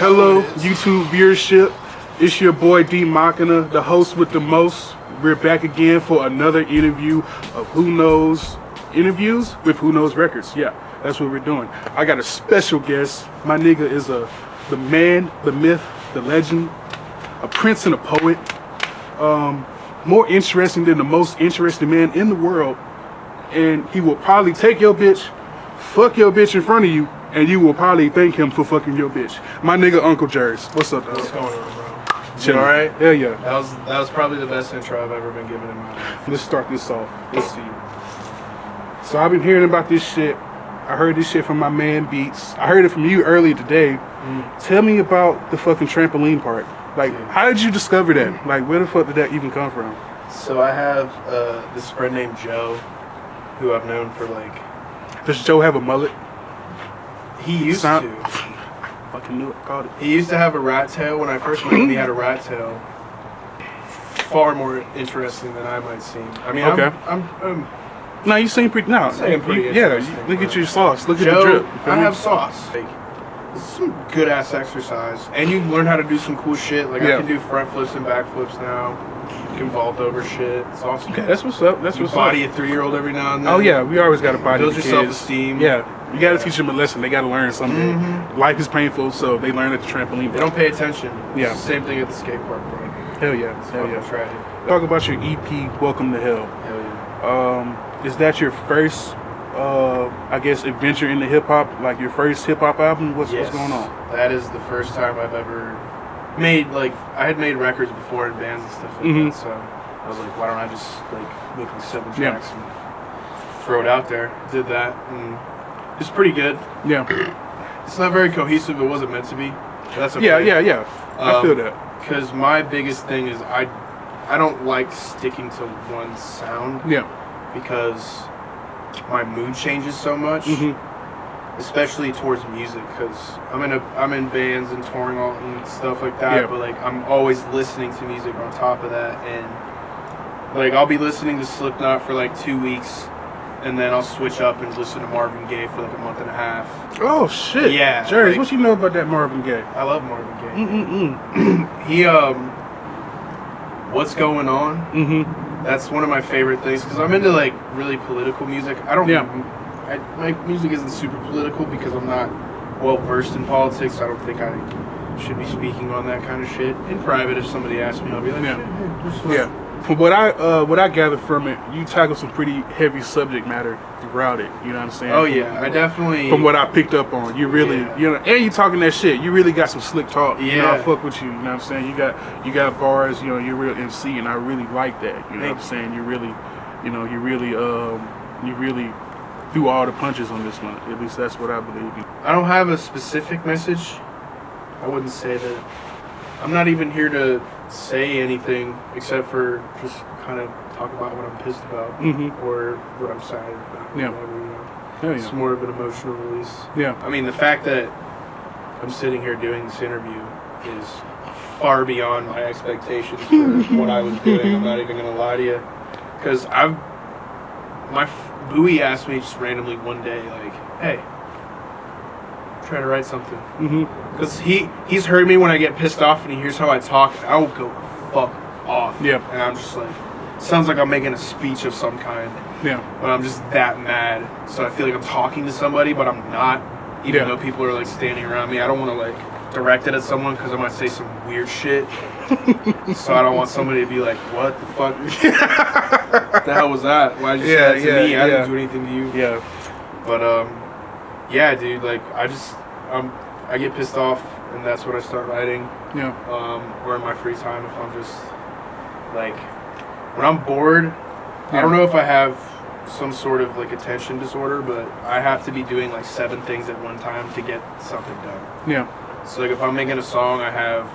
Hello, YouTube viewership. It's your boy D.MACHINA, the host with the most. We're back again for another interview of Who Knows interviews with Who Knows Records. Yeah, that's what we're doing. I got a special guest. My nigga is the man, the myth, the legend, a prince and a poet. More interesting than the most interesting man in the world. And he will probably take your bitch, fuck your bitch in front of you, and you will probably thank him for fucking your bitch. My nigga Uncle Jerz. What's up, dog? What's going on, bro? You alright? Hell yeah. That was probably the best intro I've ever been given in my life. Let's start this off. Let's see. So I've been hearing about this shit. I heard this shit from my man Beats. I heard it from you earlier today. Tell me about the fucking Trampoline Park. Like, how did you discover that? Like, where the fuck did that even come from? So I have this friend named Joe, who I've known for like... Does Joe have a mullet? He used to. Fucking knew it. Called it. He used to have a rat tail. When I first met him, he had a rat tail. Far more interesting than I might seem. I mean, okay. I'm no, you seem pretty. No, pretty yeah. interesting, Look at your sauce. Look Joe, at the drip. I have sauce. Like, this is some good ass exercise, and you learn how to do some cool shit. Like I can do front flips and back flips now. You can vault over shit. It's awesome. Okay, that's what's up. That's what's body up. a 3-year-old every now and then. Oh yeah, we always got to body Builds the your kids. self-esteem. Yeah, you got to teach them a lesson. They got to learn something. Life is painful, so they learn at the trampoline park. They don't pay attention. Yeah. Same thing at the skate park, bro. Hell yeah. It's Hell yeah. tragic. Talk about your EP, Welcome to Hell. Hell yeah. Is that your first, I guess, adventure into hip hop? Like your first hip hop album? What's going on? That is the first time I've ever made, like, I had made records before in bands and stuff like that, so I was like, why don't I just, like, make like 7 tracks and throw it out there. Did that, and it's pretty good. Yeah. It's not very cohesive, it wasn't meant to be. That's okay. Yeah. I feel that. Because my biggest thing is I don't like sticking to one sound. Yeah. Because my mood changes so much. Especially towards music, because I'm in bands and touring all and stuff like that. But like I'm always listening to music on top of that, and like I'll be listening to Slipknot for like 2 weeks, and then I'll switch up and listen to Marvin Gaye for like a month and a half. Oh shit! Yeah, Jerz, like, what you know about that Marvin Gaye? I love Marvin Gaye. He What's Going On? That's one of my favorite things because I'm into like really political music. I don't. My music isn't super political because I'm not well versed in politics. I don't think I should be speaking on that kind of shit. In private, if somebody asks me, I'll be like, yeah. From what I gather from it, you tackle some pretty heavy subject matter throughout it. You know what I'm saying? Oh yeah, I definitely. From what I picked up on, you really, you know, and you talking that shit. You really got some slick talk. Yeah. You know, I fuck with you. You know what I'm saying? You got bars. You know, you're real MC, and I really like that. You know what I'm saying? You really threw all the punches on this one. At least that's what I believe. I don't have a specific message. I wouldn't say that. I'm not even here to say anything except for just kind of talk about what I'm pissed about or what I'm sad about. Yeah. Whatever, you know. It's more of an emotional release. Yeah. I mean, the fact that I'm sitting here doing this interview is far beyond my expectations for what I was doing. I'm not even going to lie to you. Because Bowie asked me just randomly one day, like, hey, try to write something. Because he's heard me when I get pissed off and he hears how I talk, I will go fuck off. Yeah. And I'm just like, sounds like I'm making a speech of some kind. Yeah. But I'm just that mad. So I feel like I'm talking to somebody, but I'm not. Even though people are like standing around me. I don't want to like direct it at someone because I might say some weird shit. So I don't want somebody to be like, what the fuck? What the hell was that? Why'd you say that to me? I didn't do anything to you. Yeah. But yeah, dude, like I get pissed off and that's when I start writing. Yeah. Or in my free time if I'm just like when I'm bored, I don't know if I have some sort of like attention disorder, but I have to be doing like 7 things at one time to get something done. Yeah. So like if I'm making a song, I have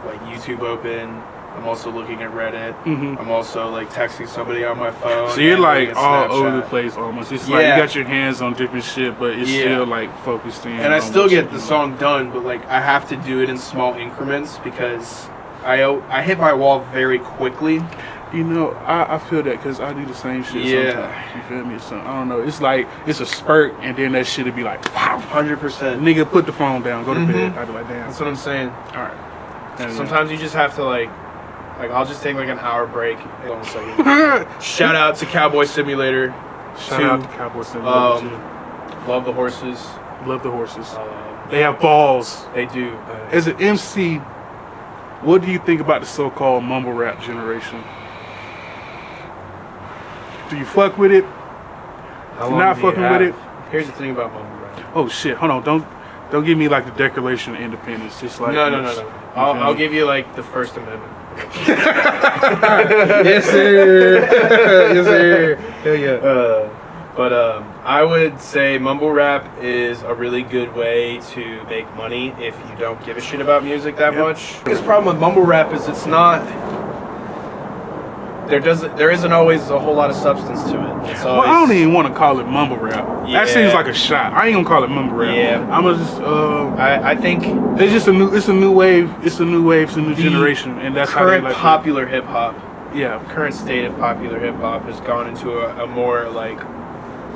like YouTube open. I'm also looking at Reddit. I'm also like texting somebody on my phone. So you're like all over the place almost. It's like you got your hands on different shit, but it's still like focused in. And I still get the song done, but like I have to do it in small increments because I hit my wall very quickly. You know, I feel that because I do the same shit sometimes. You feel me? So, I don't know. It's like, it's a spurt, and then that shit'll be like, wow. 100%. Nigga, put the phone down, go to bed. I'd be like, damn. That's what I'm saying. All right. Sometimes you just have to like I'll just take like an hour break. Hold on a second. Shout out to Cowboy Simulator. Shout out to Cowboy Simulator. Love the horses. Love the horses. They have balls. They do. As an MC, what do you think about the so-called mumble rap generation? Do you fuck with it? Not fucking with it? Here's the thing about mumble rap. Oh shit! Hold on! Don't give me like the Declaration of Independence. Just like no. I'll give you like the First Amendment. Yes sir. Yes sir. Hell yeah. But I would say mumble rap is a really good way to make money if you don't give a shit about music that much. The biggest problem with mumble rap is it's not. There isn't always a whole lot of substance to it. It's always, well, I don't even want to call it mumble rap. Yeah. That seems like a shot. I ain't gonna call it mumble rap. Yeah. I'm gonna just. I think it's just a new. It's a new wave. It's a new wave. It's a new generation, and that's how they like popular hip hop. Yeah. Current state of popular hip hop has gone into a more like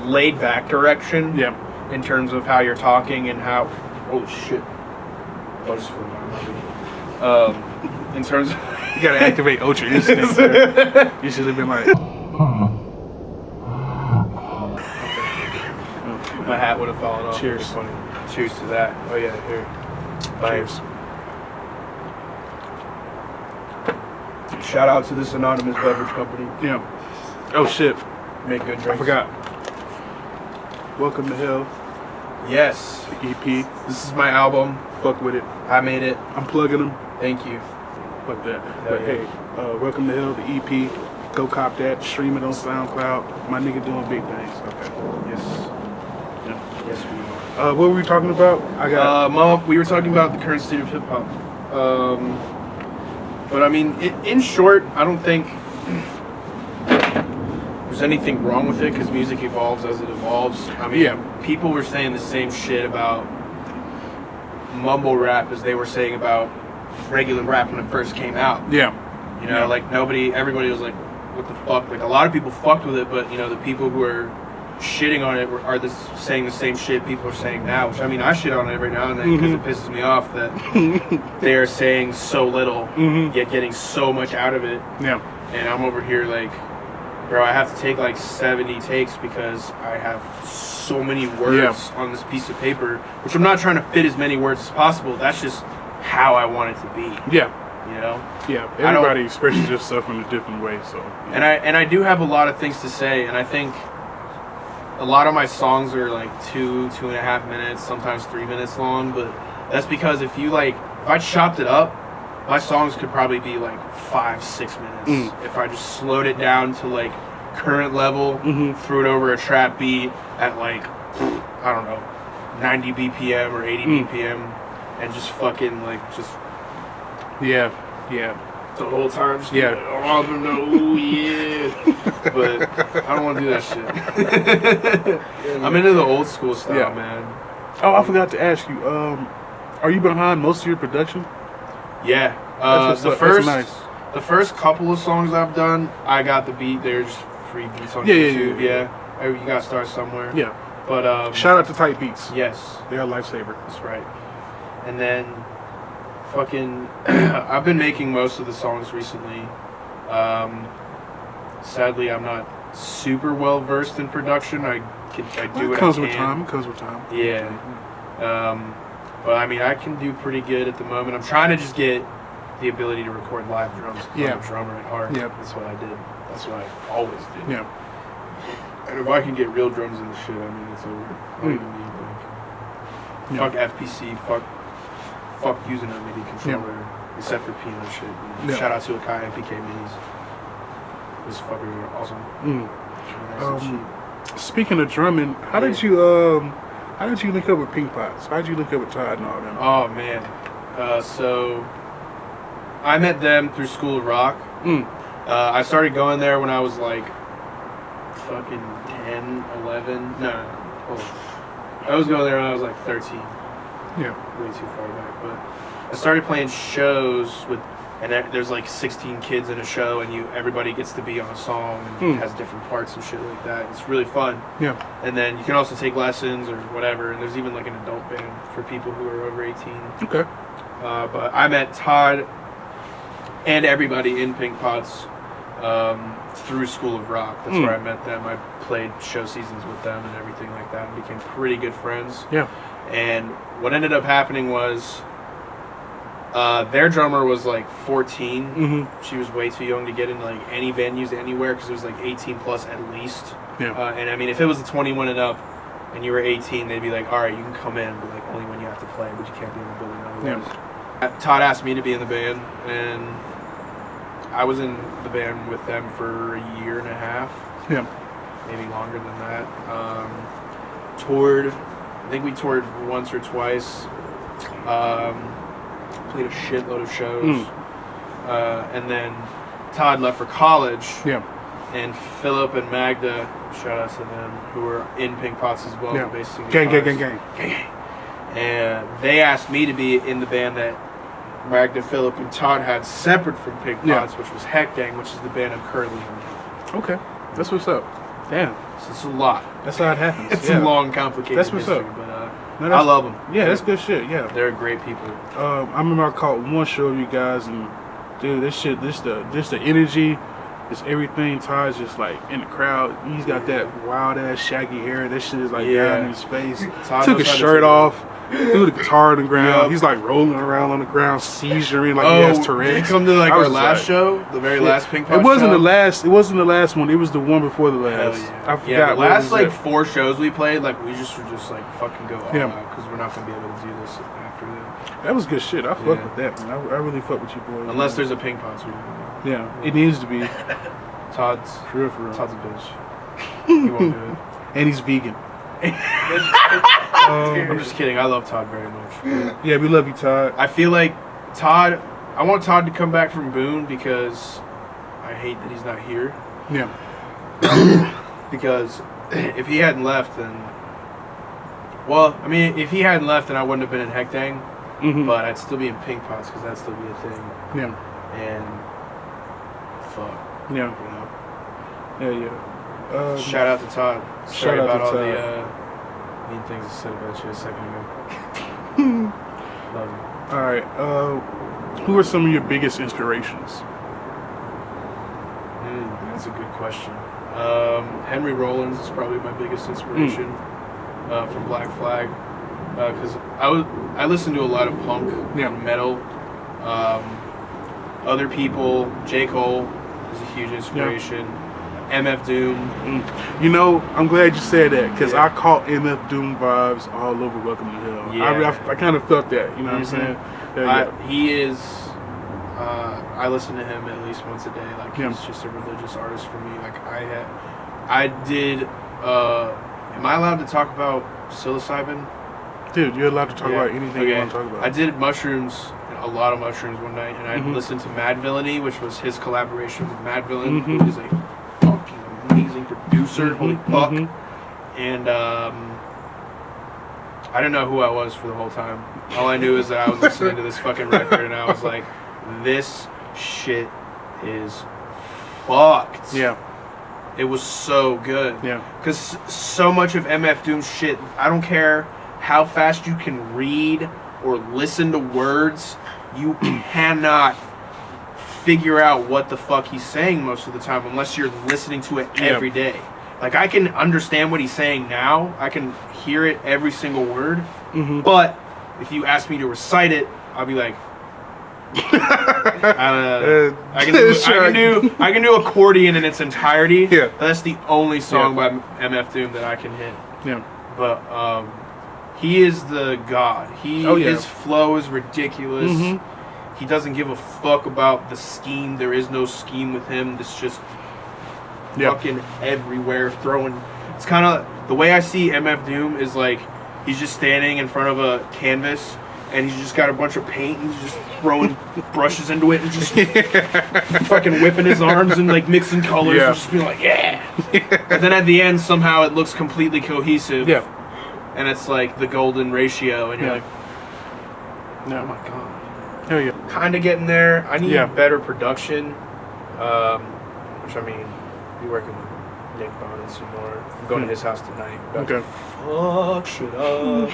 laid back direction. Yeah. In terms of how you're talking and how. Oh shit. Oh, just in terms of. You gotta activate Ultra Instinct. You should have been like. My hat would have fallen off. Cheers. Funny. Cheers to that. Oh yeah, here. Cheers. Shout out to this anonymous beverage company. Yeah. Oh shit. Make good drinks. I forgot. Welcome to Hell. Yes. The EP. This is my album. Fuck with it. I made it. I'm plugging them. Thank you. Fuck that. But hey, Welcome to Hell, the EP. Go cop that. Stream it on SoundCloud. My nigga doing big things. Okay. Yes. Yeah. Yes, we are. What were we talking about? I got. We were talking about the current state of hip hop. But I mean, in short, I don't think there's anything wrong with it because music evolves as it evolves. I mean, people were saying the same shit about mumble rap as they were saying about regular rap when it first came out. Yeah. You know, like everybody was like, what the fuck? Like a lot of people fucked with it, but you know, the people who are shitting on it are saying the same shit people are saying now, which I mean, I shit on it every now and then because it pisses me off that they are saying so little, yet getting so much out of it. Yeah. And I'm over here like, bro, I have to take like 70 takes because I have so many words on this piece of paper, which I'm not trying to fit as many words as possible. That's just how I want it to be. Yeah. You know? Yeah. Everybody expresses yourself in a different way, so. Yeah. And I do have a lot of things to say, and I think a lot of my songs are like 2.5 minutes, sometimes 3 minutes long, but that's because if I chopped it up, my songs could probably be like 5-6 minutes. If I just slowed it down to like current level, threw it over a trap beat at like, I don't know, 90 BPM or 80 BPM, and just fucking like just the whole time just like, oh no, but I don't want to do that shit. I'm into the old school style, man. Oh, I forgot to ask you, are you behind most of your production? Yeah. The first couple of songs I've done, I got the beat. There's free beats on YouTube. Yeah. You gotta start somewhere. Yeah. But shout out to Tight Beats. Yes. They are a lifesaver. That's right. And then fucking I've been making most of the songs recently. Sadly I'm not super well versed in production. I do what I can. It comes with time. Yeah. But I mean I can do pretty good at the moment. I'm trying to just get the ability to record live drums. I'm a drummer at heart. Yeah. That's what I did. That's what I always did. Yeah. And if I can get real drums in the shit, I mean it's over. I don't even need fuck FPC, fuck using a MIDI controller, except for piano shit. You know? Shout out to Akai and PK Minis. This fucker are awesome. Speaking of drumming, how did you link up with Pink Pots? How did you link up with Todd and all them? Oh man, so I met them through School of Rock. I started going there when I was like fucking 10, 11. No. I was going there when I was like 13. Yeah. Way too far back. But I started playing shows with and there's like 16 kids in a show, and everybody gets to be on a song and has different parts and shit like that. It's really fun. Yeah. And then you can also take lessons or whatever, and there's even like an adult band for people who are over 18. Okay. But I met Todd and everybody in Pink Pots through School of Rock. That's where I met them. I played show seasons with them and everything like that, and became pretty good friends. Yeah. And what ended up happening was their drummer was like 14. She was way too young to get into like any venues anywhere because it was like 18 plus at least. Yeah. And I mean, if it was a 21 and up and you were 18, they'd be like, all right, you can come in, but like only when you have to play, but you can't be in the building otherwise. Yeah. Todd asked me to be in the band, and I was in the band with them for a year and a half. Yeah. Maybe longer than that. Toured. I think we toured once or twice. Played a shitload of shows. And then Todd left for college. Yeah. And Philip and Magda, shout out to them, who were in Pink Pots as well. Yeah. Basically Gang. And they asked me to be in the band that Magda, Philip, and Todd had separate from Pink Pots, which was Heck Gang, which is the band I'm currently in. Okay. That's what's up. Damn. So it's a lot. That's how it happens. It's a long, complicated That's what's history, up. But No, I love them. Yeah, that's good shit. Yeah. They're great people. I remember I caught one show of you guys, and dude, this the energy, this everything. Todd's just like in the crowd. He's got that wild ass shaggy hair. That shit is like down in his face. Todd took his shirt off, threw the guitar on the ground. He's like rolling around on the ground, seizuring like he has Tourette's. Did you come to like our last show, the very last Pink Pots It wasn't show? the last. It wasn't the last one. It was the one before the last. I forgot. Yeah, the last like 4 shows we played, like we just were just like fucking go all out because we're not gonna be able to do this after that. That was good shit. I fuck with that, man. I really fuck with you boys. Unless there's a Pink Pots. Yeah, it needs to be. Todd's for real. Todd's a bitch. He won't do it. And he's vegan. I'm just kidding. I love Todd very much. Yeah, we love you, Todd. I feel like Todd. I want Todd to come back from Boone because I hate that he's not here. Yeah. Because if he hadn't left, then if he hadn't left, then I wouldn't have been in Heck Dang. But I'd still be in Pink Pots because that'd still be a thing. Yeah. And fuck. Yeah. You know. Yeah. Shout out to Todd. Sorry about all the mean things I said about you a second ago. Love you. All right. Who are some of your biggest inspirations? That's a good question. Henry Rollins is probably my biggest inspiration from Black Flag because I listen to a lot of punk and metal. Other people, J. Cole is a huge inspiration. MF Doom. You know, I'm glad you said that because I caught MF Doom vibes all over Welcome to Hell. Yeah. I kind of felt that. You know what I'm saying? He is. I listen to him at least once a day. Like he's just a religious artist for me. Like I did. Am I allowed to talk about psilocybin? Dude, you're allowed to talk about anything you want to talk about. I did mushrooms, a lot of mushrooms one night, and I listened to Mad Villainy, which was his collaboration with Mad Villain, who is a fucking amazing producer. Holy fuck! And I didn't know who I was for the whole time. All I knew is that I was listening to this fucking record, and I was like, this shit is fucked. Yeah. It was so good. Yeah. Because so much of MF Doom's shit, I don't care how fast you can read or listen to words, you cannot figure out what the fuck he's saying most of the time unless you're listening to it every day. Like, I can understand what he's saying now. I can hear it every single word. But if you ask me to recite it, I'll be like, I can do accordion in its entirety. Yeah. That's the only song by MF Doom that I can hit. Yeah. But he is the god. His flow is ridiculous. He doesn't give a fuck about the scheme. There is no scheme with him. It's just fucking everywhere throwing. It's kind of the way I see MF Doom is like he's just standing in front of a canvas and he's just got a bunch of paint and he's just throwing brushes into it and just fucking whipping his arms and like mixing colors and just being like and then at the end somehow it looks completely cohesive and it's like the golden ratio and you're like, oh my god. Hell yeah. Kind of getting there. I need Yeah. better production, which I mean, be working with Nick Bond some more. I'm going to his house tonight. About to fuck shit up.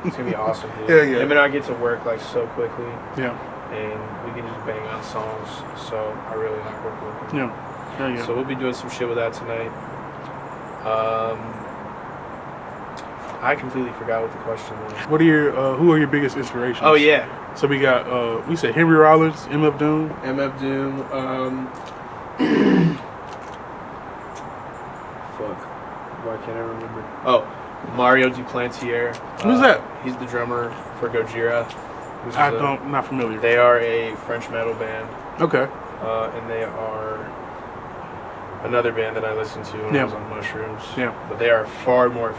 It's gonna be awesome, dude. Yeah, yeah. Him and I get to work like so quickly. Yeah. And we can just bang on songs. So I really like working with him. Yeah. Hell yeah. So we'll be doing some shit with that tonight. I completely forgot what the question was. What are your who are your biggest inspirations? Oh yeah. So we got we said Henry Rollins, MF Doom. MF Doom. Fuck. Why can't I remember? Oh, Mario Duplantier. Who's that? He's the drummer for Gojira. Not familiar. They are a French metal band. Okay. And they are another band that I listened to when I was on mushrooms. Yeah. But they are far more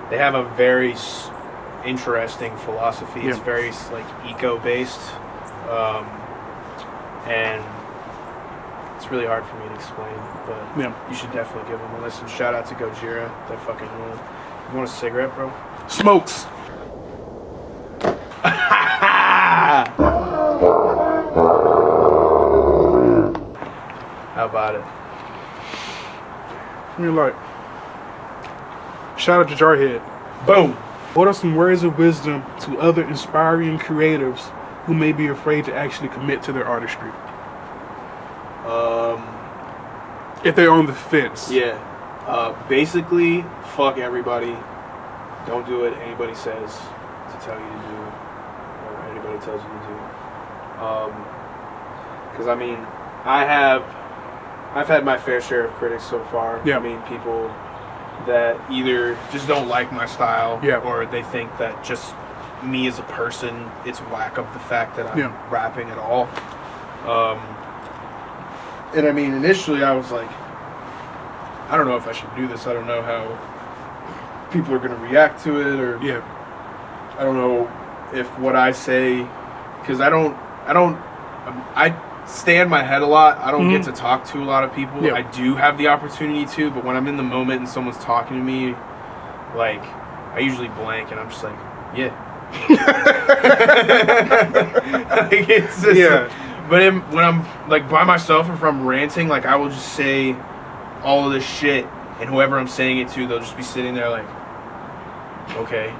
they have a very interesting philosophy. It's very like eco-based, and it's really hard for me to explain. But you should definitely give them a listen. Shout out to Gojira. They're fucking cool. You want a cigarette, bro? Smokes. How about it? I mean, like, shout out to Jarhead. Boom. What are some words of wisdom to other inspiring creatives who may be afraid to actually commit to their artistry? If they're on the fence. Yeah. Basically, fuck everybody. Don't do what anybody says to tell you to do, or anybody tells you to do. Because I mean, I've had my fair share of critics so far. Yeah. I mean, people that either just don't like my style, or they think that just me as a person, it's whack of the fact that I'm rapping at all. And I mean, initially I was like, I don't know if I should do this. I don't know how people are going to react to it, or I don't know if what I say, because I stay in my head a lot. I don't get to talk to a lot of people. I do have the opportunity to, but when I'm in the moment and someone's talking to me, like, I usually blank and I'm just like, like, it's just, but when I'm like by myself, if I'm ranting, like, I will just say all of this shit, and whoever I'm saying it to, they'll just be sitting there like, okay,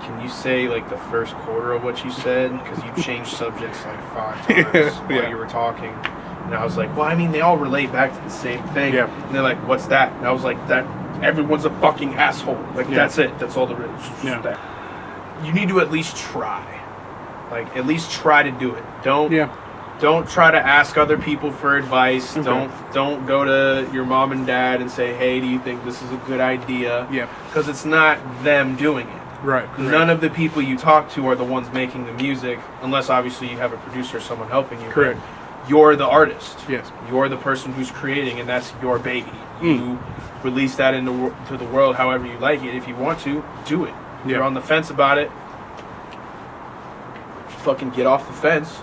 can you say like the first quarter of what you said, because you changed subjects like 5 times while you were talking. And I was like, well, I mean, they all relate back to the same thing. And they're like, what's that? And I was like, that everyone's a fucking asshole. Like, that's it. That's all there is. You need to at least try. Like, at least try to do it. Don't try to ask other people for advice. Don't go to your mom and dad and say, hey, do you think this is a good idea? Because it's not them doing it. None of the people you talk to are the ones making the music, unless obviously you have a producer or someone helping you. Correct. You're the artist. You're the person who's creating, and that's your baby. You release that into the world however you like it. If you want to, do it. If you're on the fence about it, fucking get off the fence.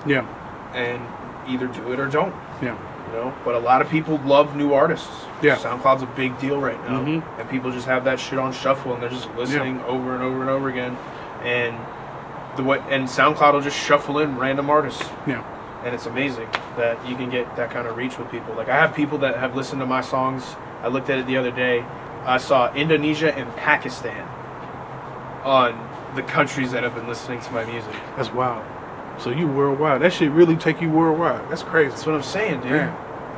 And either do it or don't. You know, but a lot of people love new artists. SoundCloud's a big deal right now, and people just have that shit on shuffle, and they're just listening over and over and over again. And SoundCloud will just shuffle in random artists. And it's amazing that you can get that kind of reach with people. Like, I have people that have listened to my songs. I looked at it the other day. I saw Indonesia and Pakistan on the countries that have been listening to my music. That's wild. So you worldwide. That shit really take you worldwide. That's crazy. That's what I'm saying, dude.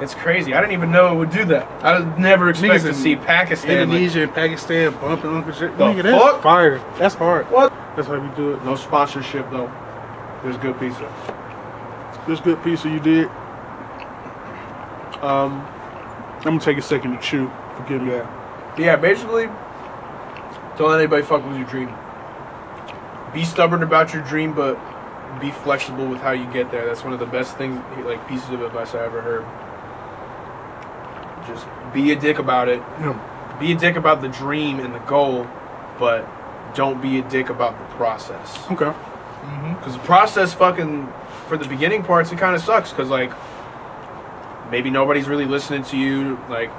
It's crazy. I didn't even know it would do that. I never expected to see Pakistan. Indonesia and Pakistan bumping Uncle Jerz. That's fire. That's hard. What? That's how we do it. No sponsorship, though. There's good pizza. There's good pizza you did. I'm going to take a second to chew. Forgive me. Yeah, basically, don't let anybody fuck with your dream. Be stubborn about your dream, but be flexible with how you get there. That's one of the best things, like, pieces of advice I ever heard. Just be a dick about it. Be a dick about the dream and the goal, but don't be a dick about the process. Because the process, fucking, for the beginning parts, it kind of sucks. Because, like, maybe nobody's really listening to you. Like,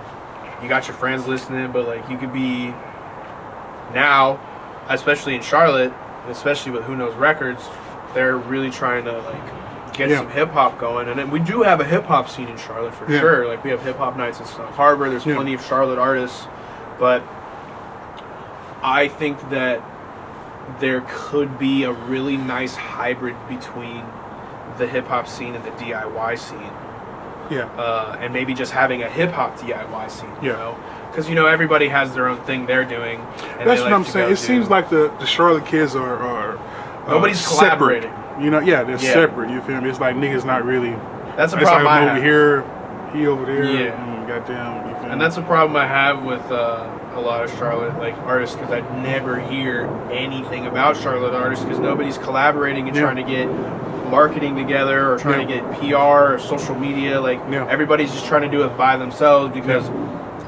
you got your friends listening, but, like, you could be now, especially in Charlotte, especially with Who Knows Records, they're really trying to like get some hip hop going, and then we do have a hip hop scene in Charlotte for sure. Like we have hip hop nights in Stone Harbor. There's plenty of Charlotte artists, but I think that there could be a really nice hybrid between the hip hop scene and the DIY scene. Yeah. And maybe just having a hip hop DIY scene. You know, because everybody has their own thing they're doing. And that's what I'm saying. It seems like the Charlotte kids are nobody's collaborating. Separate. They're separate. You feel me? It's like niggas not really. That's a problem. Like over here, he over there. Goddamn. You feel and that's a problem I have with a lot of Charlotte like artists, because I never hear anything about Charlotte artists because nobody's collaborating and trying to get marketing together or trying to get PR or social media. Like everybody's just trying to do it by themselves because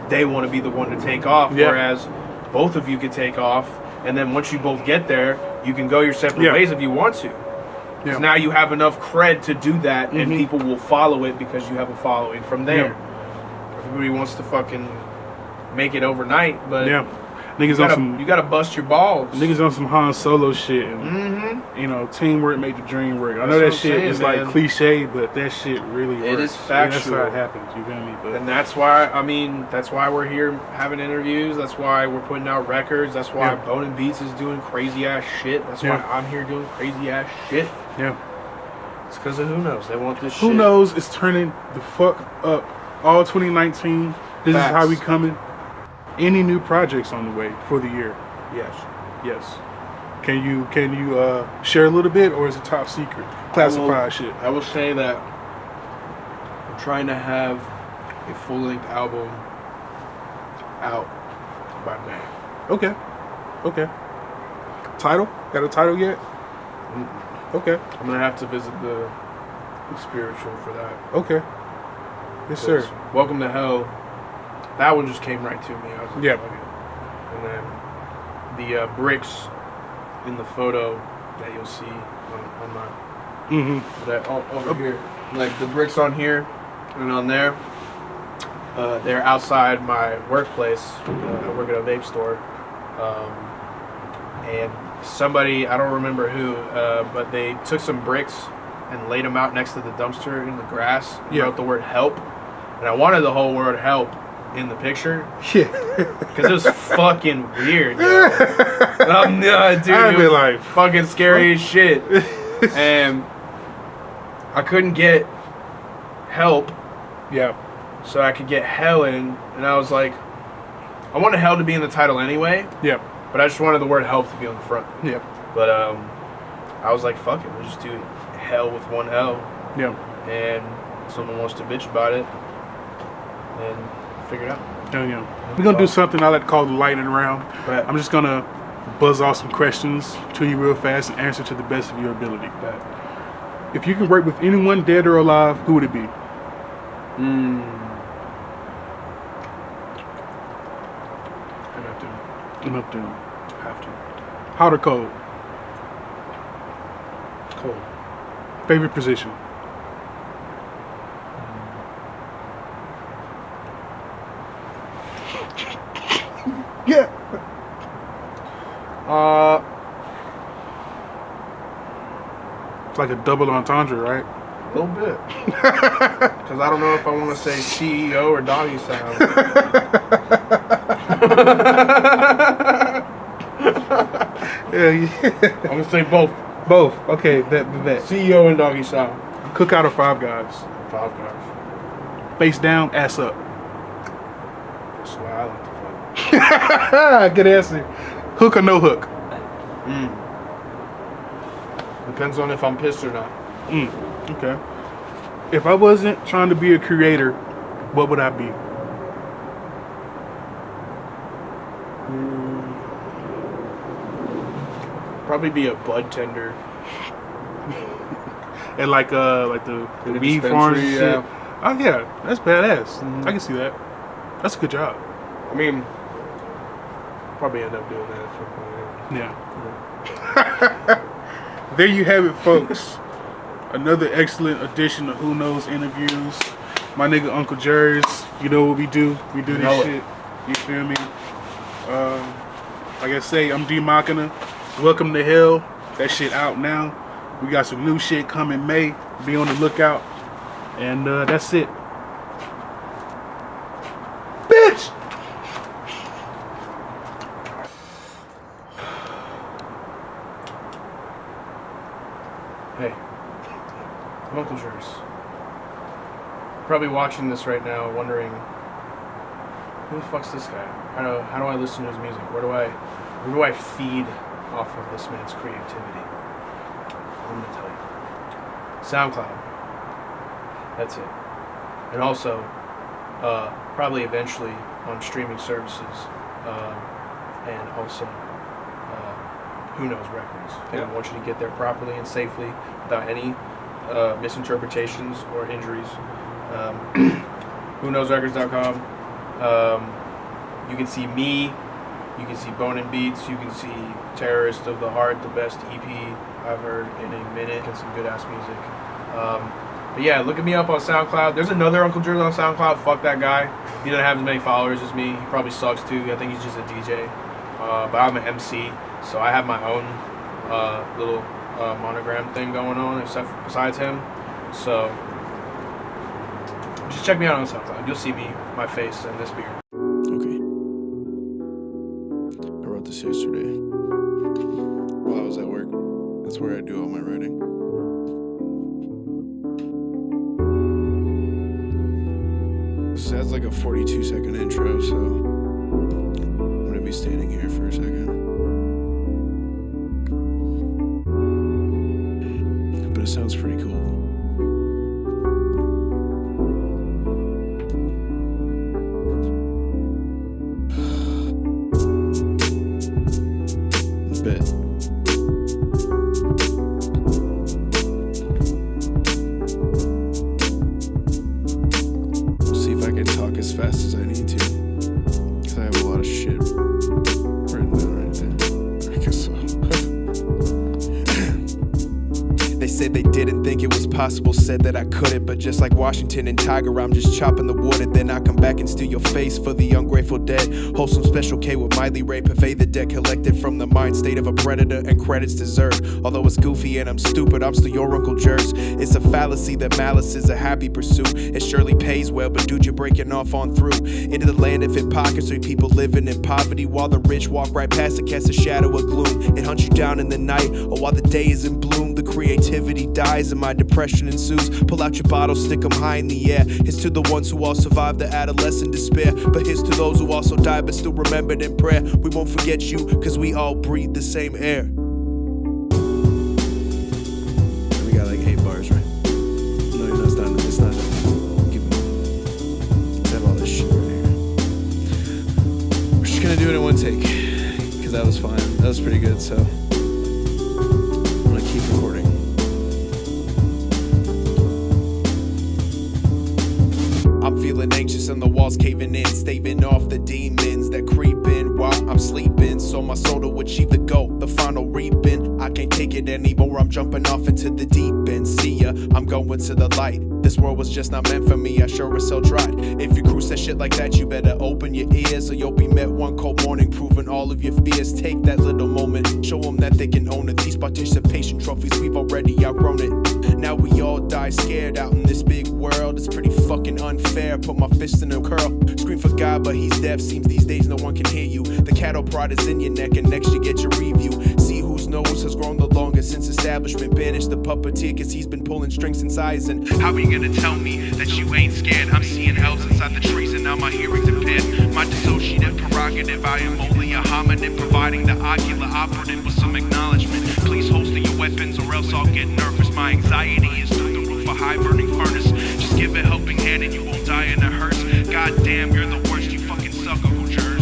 they want to be the one to take off. Whereas both of you could take off, and then once you both get there, you can go your separate ways if you want to. Because now you have enough cred to do that, and people will follow it because you have a following from there. Everybody wants to fucking make it overnight, but niggas you gotta bust your balls. Niggas on some Han Solo shit, and teamwork make the dream work. I know that shit is like cliche, but that shit really works. It is factual. That's how it happens. You feel me? But and that's why we're here having interviews. That's why we're putting out records. That's why Bone and Beats is doing crazy ass shit. That's why I'm here doing crazy ass shit. It's because of Who Knows. They want this shit. Who Knows is turning the fuck up. All 2019. This is how we coming. Any new projects on the way for the year? Yes. Can you share a little bit, or is it top secret, classified shit? I will say that I'm trying to have a full-length album out by May. Okay. Title? Got a title yet? Okay. I'm gonna have to visit the spiritual for that. Okay. Yes, sir. Welcome to Hell. That one just came right to me. I was like, and then the bricks in the photo that you'll see on my that over here, like the bricks on here and on there. They're outside my workplace. I work at a vape store, and somebody, I don't remember who, but they took some bricks and laid them out next to the dumpster in the grass. Wrote the word help, and I wanted the whole word help in the picture. Because it was fucking weird, yo. Dude, it was like fucking scary as shit. And I couldn't get help. So I could get hell in, and I was like, I wanted hell to be in the title anyway. But I just wanted the word help to be on the front. But I was like, fuck it, we'll just do hell with one L. And if someone wants to bitch about it, then figure it out. We're gonna do something I like to call the lightning round. I'm just gonna buzz off some questions to you real fast and answer to the best of your ability. If you could work with anyone, dead or alive, who would it be? Have to. Hot or cold? Cold. Favorite position? It's like a double entendre, right? A little bit. Because I don't know if I want to say CEO or doggy style. I'm going to say both. Both. Okay, that. CEO and doggy style. Cookout or Five Guys? Five Guys. Face down, ass up. That's the way I like to fuck. Good answer. Hook or no hook? Depends on if I'm pissed or not. Okay. If I wasn't trying to be a creator, what would I be? Probably be a bud tender. And like the weed farms and shit. Oh yeah, that's badass. I can see that. That's a good job. I mean, probably end up doing that at some point. Yeah. There you have it, folks. Another excellent edition of Who Knows Interviews. My nigga Uncle Jerz. You know what we do? We do this shit. You feel me? Like I say, I'm D.MACHINA. Welcome to Hell. That shit out now. We got some new shit coming May. Be on the lookout. And that's it. Bitch! Hey, I'm Uncle Jerz. Probably watching this right now, wondering who the fuck's this guy? How do I listen to his music? Where do I feed off of this man's creativity? I'm gonna tell you. SoundCloud. That's it. And also, probably eventually on streaming services, and also Who Knows Records. And I want you to get there properly and safely without any misinterpretations or injuries. WhoKnowsRecords.com. You can see me, you can see Bone and Beats, you can see Terrorist of the Heart, the best EP I've heard in a minute, and some good ass music. But yeah, look at me up on SoundCloud. There's another Uncle Jerz on SoundCloud. Fuck that guy. He doesn't have as many followers as me. He probably sucks too. I think he's just a DJ. But I'm an MC, so I have my own little monogram thing going on besides him. So just check me out on SoundCloud. You'll see me, my face, and this beard. Okay. I wrote this yesterday while I was at work. That's where I do all my writing. This has like a 42-second intro, so I'm gonna be standing here for a second. But it sounds pretty cool. Bet. See if I can talk as fast as I need to, because I have a lot of shit written down right there. I guess so. They said they didn't think it was possible, said that I couldn't, but just like Washington and Tiger, I'm just chopping the wood, and then I come back and steal your face for the ungrateful dead. Wholesome Special K with Miley Ray, purvey the debt collected from the mind state of a predator, and credits deserved. Although it's goofy and I'm stupid, I'm still your Uncle Jerz. It's a fallacy that malice is a happy pursuit. It surely pays well, but dude, you're breaking off on through into the land of hypocrisy, people living in poverty while the rich walk right past it, cast a shadow of gloom. It hunts you down in the night, or while the day is in bloom, the creativity dies and my depression ensues. Pull out your bottle, stick them high in the air. Here's to the ones who all survived the adolescent despair, but here's to those who also died but still remembered in prayer. We won't forget you, cause we all breathe the same air. We got like 8 bars, right? No, it's not. It's not. Let's have all this shit right here. We're just gonna do it in one take, cause that was fine. That was pretty good, so I'm gonna keep recording. I'm feeling anxious and the walls caving in, staving off the demons that creep in while I'm sleeping. So my soul to achieve the goal, the final reaping. I can't take it anymore, I'm jumping off into the deep end. See ya, I'm going to the light. This world was just not meant for me, I sure as hell tried. If you cruise that shit like that, you better open your ears, or you'll be met one cold morning, proving all of your fears. Take that little moment, show them that they can own it. These participation trophies, we've already outgrown it. Now we all die scared out in this big world. It's pretty fucking unfair, put my fist in a curl. Scream for God, but he's deaf, seems these days no one can hear you. The cattle prod is in your neck, and next you get your review. See whose nose has grown the longest since establishment banished the puppeteer, cause he's been pulling strings since eyes. And how are you gonna tell me that you ain't scared? I'm seeing elves inside the trees and now my hearing's impaired. My dissociative prerogative, I am only a hominid, providing the ocular operative with some acknowledgement. Please holster your weapons or else I'll get nervous. My anxiety is through the roof, a high burning furnace. Just give a helping hand and you won't die in a hearse. God damn, you're the worst, you fucking suck, Uncle Jerz.